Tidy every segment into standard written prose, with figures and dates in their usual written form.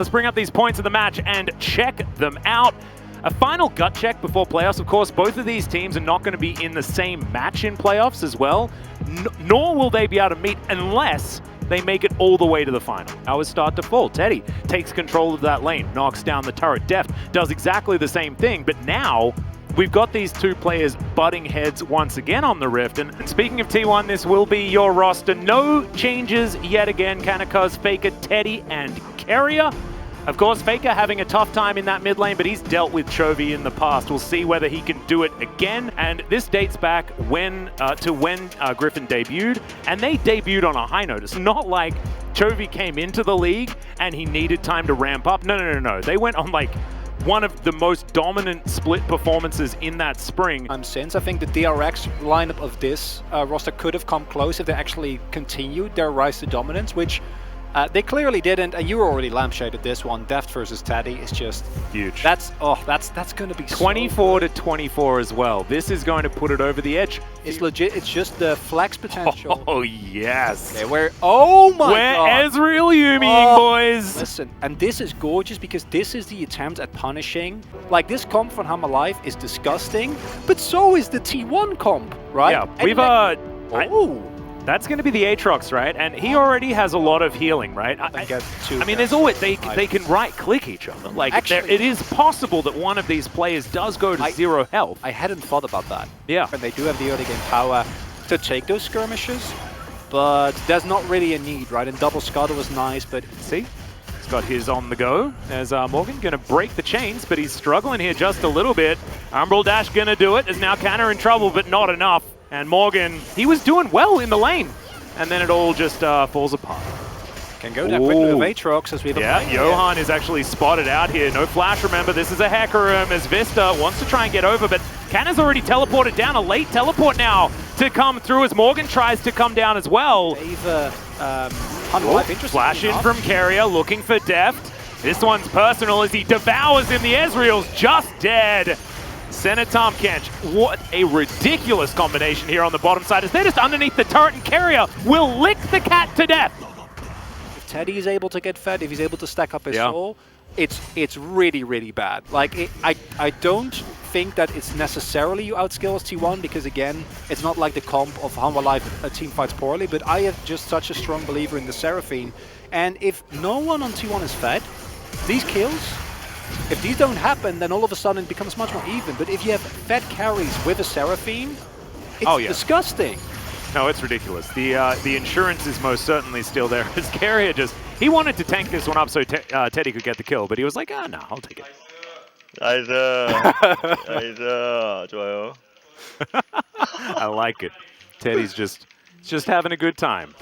Let's bring up these points of the match and check them out. A final gut check before playoffs. Of course, both of these teams are not going to be in the same match in playoffs as well, nor will they be able to meet unless they make it all the way to the final. Hours start to fall. Teddy takes control of that lane, knocks down the turret. Deft does exactly the same thing, but now we've got these two players butting heads once again on the Rift. And speaking of T1, this will be your roster. No changes yet again. Kanaka's Faker, Teddy, and Keria. Of course, Faker having a tough time in that mid lane, but he's dealt with Chovy in the past. We'll see whether he can do it again. And this dates back to when Griffin debuted, and they debuted on a high note. It's not like Chovy came into the league and he needed time to ramp up. No. They went on like one of the most dominant split performances in that spring. Since I think the DRX lineup of this roster could have come close if they actually continued their rise to dominance, which they clearly didn't, and you were already lampshaded this one. Deft versus Teddy is just huge. That's going to be 24 to 24 as well. This is going to put it over the edge. It's legit. It's just the flex potential. Oh yes. Okay, oh my god. Ezreal Yumiing, boys. Listen, and this is gorgeous because this is the attempt at punishing. Like, this comp from Hammer Life is disgusting, but so is the T1 comp, right? Yeah, and that's going to be the Aatrox, right? And he already has a lot of healing, right? I mean, there's always they can right-click each other. Like, actually, it is possible that one of these players does go to 0 health. I hadn't thought about that. Yeah. And they do have the early game power to take those skirmishes, but there's not really a need, right? And double Scuttle was nice, but see, he's got his on the go. There's Morgan going to break the chains, but he's struggling here just a little bit. Umbral Dash going to do it. Is now Canna in trouble, but not enough. And Morgan, he was doing well in the lane. And then it all just falls apart. Can go down quickly with Aatrox as we have Johan is actually spotted out here. No flash, remember, this is a Hecarim as Vista wants to try and get over, but Canna's already teleported down. A late teleport now to come through as Morgan tries to come down as well. Flash in from Keria, looking for Deft. This one's personal as he devours him. The Ezreal's just dead. Senatom Kench, what a ridiculous combination here on the bottom side as they're just underneath the turret, and Keria will lick the cat to death. If Teddy is able to get fed, if he's able to stack up his soul, it's really, really bad. Like, I don't think that it's necessarily you outskill as T1 because, again, it's not like the comp of Hanwha Life a team fights poorly, but I am just such a strong believer in the Seraphine. And if no one on T1 is fed, these kills, if these don't happen, then all of a sudden it becomes much more even. But if you have fed carries with a Seraphine, it's disgusting. No, it's ridiculous. The insurance is most certainly still there. As Keria he wanted to tank this one up so Teddy could get the kill, but he was like, no, I'll take it. 좋아요. I like it. Teddy's just having a good time.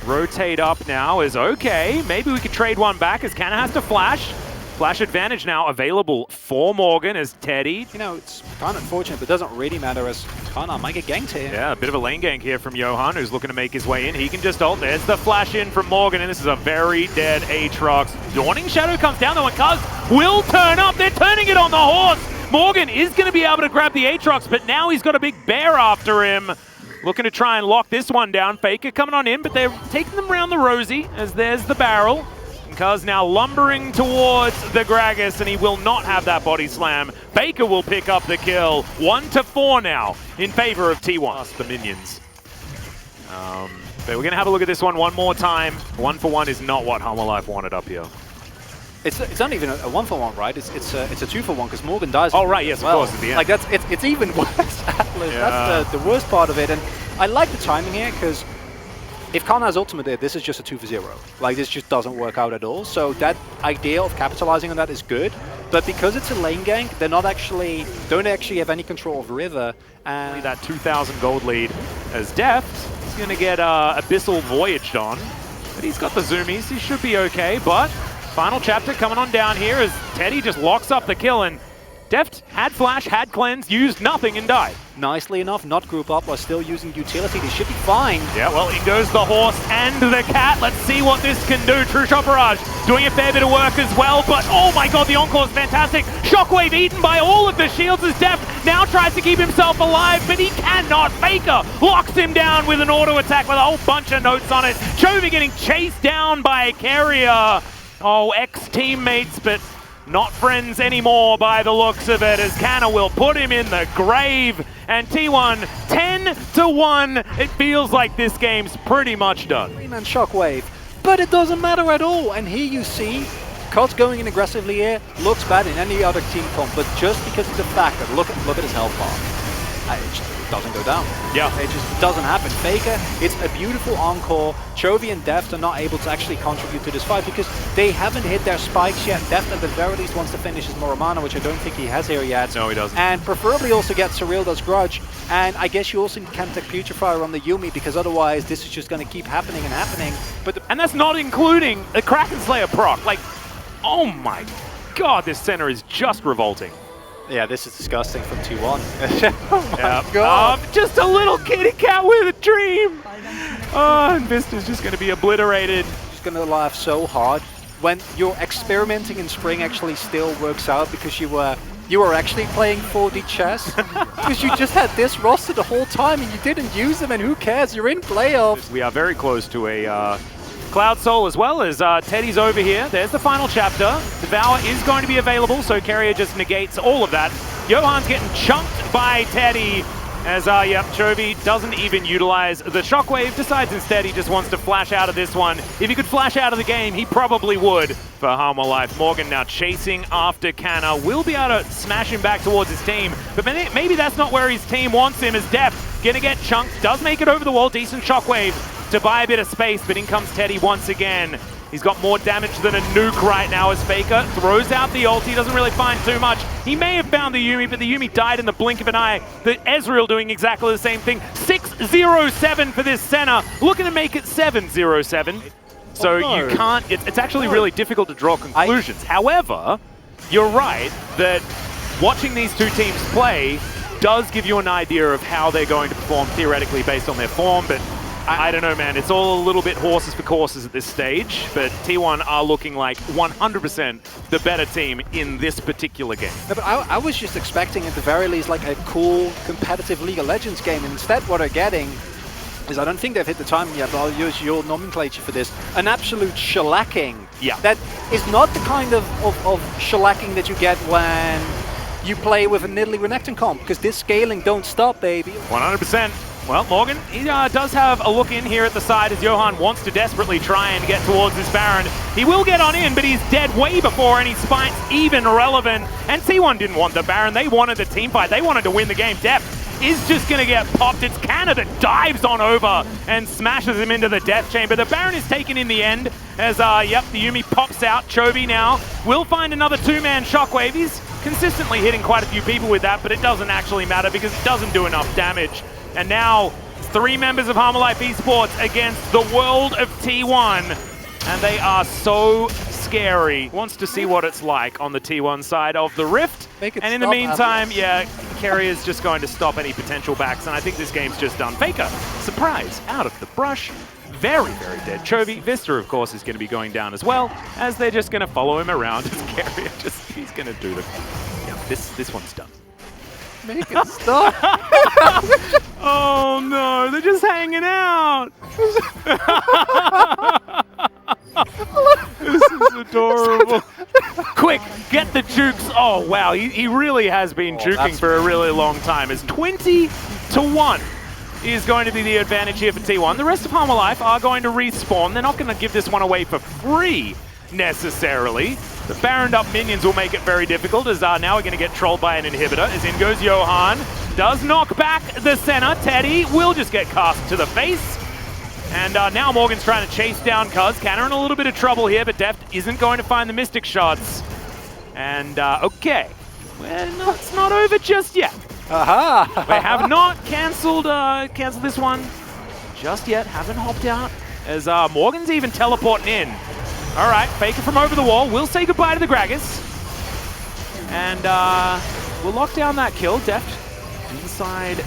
Rotate up now is okay. Maybe we could trade one back as Canna has to flash. Flash advantage now available for Morgan as Teddy. You know, it's kind of unfortunate, but it doesn't really matter as Kana might get ganked here. Yeah, a bit of a lane gank here from Johan, who's looking to make his way in. He can just ult. There's the flash in from Morgan, and this is a very dead Aatrox. Dawning Shadow comes down, though, and Cuz will turn up. They're turning it on the horse. Morgan is going to be able to grab the Aatrox, but now he's got a big bear after him. Looking to try and lock this one down. Faker coming on in, but they're taking them around the Rosie, as there's the barrel. Cuz now lumbering towards the Gragas, and he will not have that body slam. Faker will pick up the kill. 1-4 now in favor of T1. The minions. But we're going to have a look at this one more time. 1-for-1 is not what Hanwha Life wanted up here. It's not even a 1-for-1, right? It's a 2-for-1 because Morgan dies. Oh right, yes, of course, at the end. Like it's even worse, Atlas. Yeah. That's the worst part of it, and I like the timing here because if Kana has ultimate there, this is just a 2-for-0. Like, this just doesn't work out at all. So that idea of capitalizing on that is good. But because it's a lane gank, they're not actually, don't actually have any control of River. And that 2,000 gold lead as Deft is going to get Abyssal Voyaged on. But he's got the zoomies, he should be okay. But final chapter coming on down here as Teddy just locks up the kill, and Deft had flash, had cleanse, used nothing and died. Nicely enough, not group up while still using utility. They should be fine. Yeah, well, in goes the horse and the cat. Let's see what this can do. True Shot Barrage doing a fair bit of work as well, but oh my god, the Encore is fantastic. Shockwave eaten by all of the shields as Deft now tries to keep himself alive, but he cannot. Faker locks him down with an auto attack with a whole bunch of notes on it. Chovy getting chased down by Keria. Oh, ex-teammates, but not friends anymore by the looks of it, as Canna will put him in the grave. And T1, 10-1. It feels like this game's pretty much done. 3-man Shockwave, but it doesn't matter at all. And here you see Cod's going in aggressively here, looks bad in any other team comp, but just because of the fact that look at his health bar, it just doesn't go down. Yeah. It just doesn't happen. Faker, it's a beautiful encore. Chovy and Deft are not able to actually contribute to this fight because they haven't hit their spikes yet. Deft at the very least wants to finish his Moramana, which I don't think he has here yet. No, he doesn't. And preferably also get Surreal's Grudge. And I guess you also can't take Putrefier on the Yuumi because otherwise this is just going to keep happening and happening. But and that's not including the Kraken Slayer proc. Like, oh my god, this center is just revolting. Yeah, this is disgusting from T1. Oh my god. Just a little kitty cat with a dream. Oh, and Vista's just going to be obliterated. Just going to laugh so hard when you're experimenting in spring actually still works out because you were actually playing 4D chess because you just had this roster the whole time and you didn't use them, and who cares? You're in playoffs. We are very close to a Cloud Soul as well as Teddy's over here. There's the final chapter. Devour is going to be available, so Carrier just negates all of that. Johan's getting chunked by Teddy as, Chovy doesn't even utilize the Shockwave, decides instead he just wants to flash out of this one. If he could flash out of the game, he probably would for Harmor Life. Morgan now chasing after Canna. Will be able to smash him back towards his team, but maybe that's not where his team wants him, as Def gonna get chunked. Does make it over the wall, decent Shockwave to buy a bit of space, but in comes Teddy once again. He's got more damage than a nuke right now as Faker throws out the ult. He doesn't really find too much. He may have found the Yuumi, but the Yuumi died in the blink of an eye. The Ezreal doing exactly the same thing. 6-0-7 for this Senna, looking to make it 7-0-7. So you can't, it's actually really difficult to draw conclusions. However, you're right that watching these two teams play does give you an idea of how they're going to perform theoretically based on their form, but I don't know, man. It's all a little bit horses for courses at this stage, but T1 are looking like 100% the better team in this particular game. No, but I was just expecting at the very least like a cool competitive League of Legends game, and instead what they're getting is, I don't think they've hit the timing yet, but I'll use your nomenclature for this, an absolute shellacking. Yeah. That is not the kind of shellacking that you get when you play with a Nidalee Renekton comp, because this scaling don't stop, baby. 100%. Well, Morgan, he does have a look in here at the side as Johan wants to desperately try and get towards this Baron. He will get on in, but he's dead way before any spikes even relevant. And T1 didn't want the Baron. They wanted the team fight. They wanted to win the game. Depth is just going to get popped. It's Canna that dives on over and smashes him into the death chamber. The Baron is taken in the end as, the Yuumi pops out. Chovy now will find another two-man Shockwave. He's consistently hitting quite a few people with that, but it doesn't actually matter because it doesn't do enough damage. And now, 3 members of Harmor Life Esports against the world of T1. And they are so scary. Wants to see what it's like on the T1 side of the Rift. And in the meantime, Carrier's just going to stop any potential backs. And I think this game's just done. Faker, surprise, out of the brush. Very, very dead. Chovy, Vista, of course, is going to be going down as well, as they're just going to follow him around as Carrier he's going to do the... Yeah, this one's done. Make it stop. Oh no, they're just hanging out. This is adorable. Quick, get the jukes. Oh wow, he really has been juking for a really long time. It's 20-1 is going to be the advantage here for T1. The rest of Harmor Life are going to respawn. They're not going to give this one away for free necessarily. The Baroned up minions will make it very difficult, as now we're going to get trolled by an inhibitor, as in goes Johan. Does knock back the center. Teddy will just get cast to the face. And now Morgan's trying to chase down Cuz. Canna in a little bit of trouble here, but Deft isn't going to find the Mystic shots. And okay, well, no, it's not over just yet. Aha! We have not cancelled this one just yet. Haven't hopped out, as Morgan's even teleporting in. All right, Faker from over the wall. We'll say goodbye to the Gragas. And we'll lock down that kill. Deft inside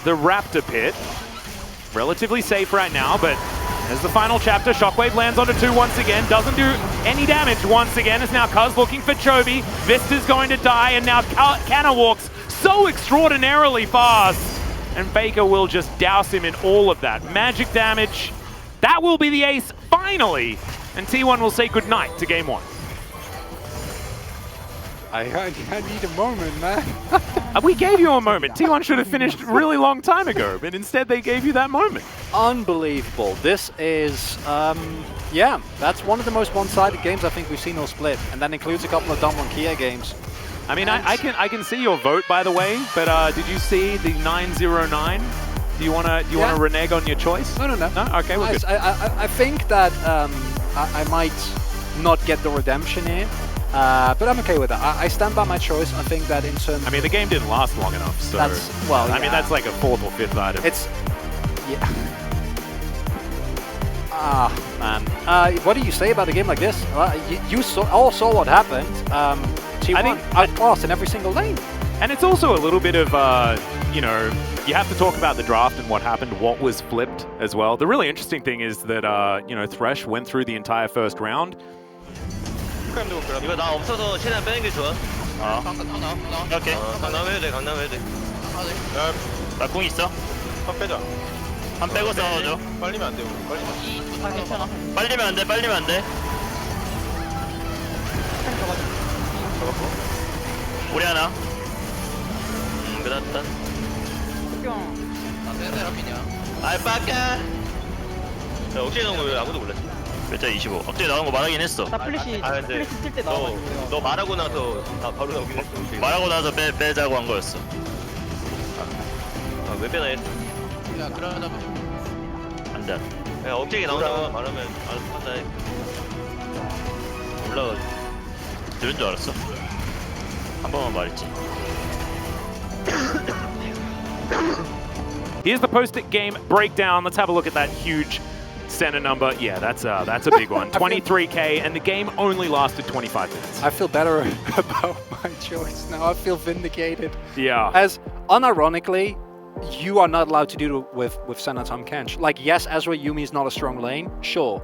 the Raptor pit. Relatively safe right now, but as the final chapter, Shockwave lands onto 2 once again. Doesn't do any damage once again. As now Cuz looking for Chovy. Vista's going to die, and now Canna walks so extraordinarily fast. And Faker will just douse him in all of that magic damage. That will be the ace, finally, and T1 will say goodnight to game 1. I need a moment, man. We gave you a moment. T1 should have finished a really long time ago, but instead they gave you that moment. Unbelievable. This is, yeah, that's one of the most one-sided games I think we've seen all split, and that includes a couple of Dumb Kia games. I mean, I can see your vote, by the way, but did you see the 909? Do you wanna renege on your choice? No. No? Okay, we're good. I think that I might not get the redemption here. But I'm okay with that. I stand by my choice. I think that in terms. I mean, the game didn't last long enough, so. That's, well, I mean, that's like a 4th or 5th item. It's. Yeah. Man. What do you say about a game like this? You all saw what happened. T1 outclassed in every single lane. And it's also a little bit of, you know, you have to talk about the draft and what happened, what was flipped as well. The really interesting thing is that, you know, Thresh went through the entire first round. 이거 나 없어서 최대한 빼는 게 좋아. 오케이. 강남 해야 돼. 나 공 있어. 한 빼자. 한 빼고 싸워줘. 빨리면 안 돼. 괜찮아. 빨리면 안 돼. 우리 하나. 그렇다. 아이 빠까. 야, 억제 나온 거 왜 아무도 몰랐지? 몇자 25. 억제 나온 거 말하긴 했어. 나 플래시 쓸 때 나와가지고. 너 말하고 나서 나 바로 나오긴 했어. 말하고 나서 빼자고 한 거였어. 왜 빼나 했어? 야 그러다 안 돼. 야, 억제기 나온다고 말하면 알아서 판단해. 올라가. 들은 줄 알았어. 한 번만 말했지. Here's the post-it game breakdown. Let's have a look at that huge center number. Yeah, that's a big one. 23K, and the game only lasted 25 minutes. I feel better about my choice now. I feel vindicated. Yeah. As unironically, you are not allowed to do it with Senna Tom Kench. Like, yes, Ezra Yumi is not a strong lane, sure.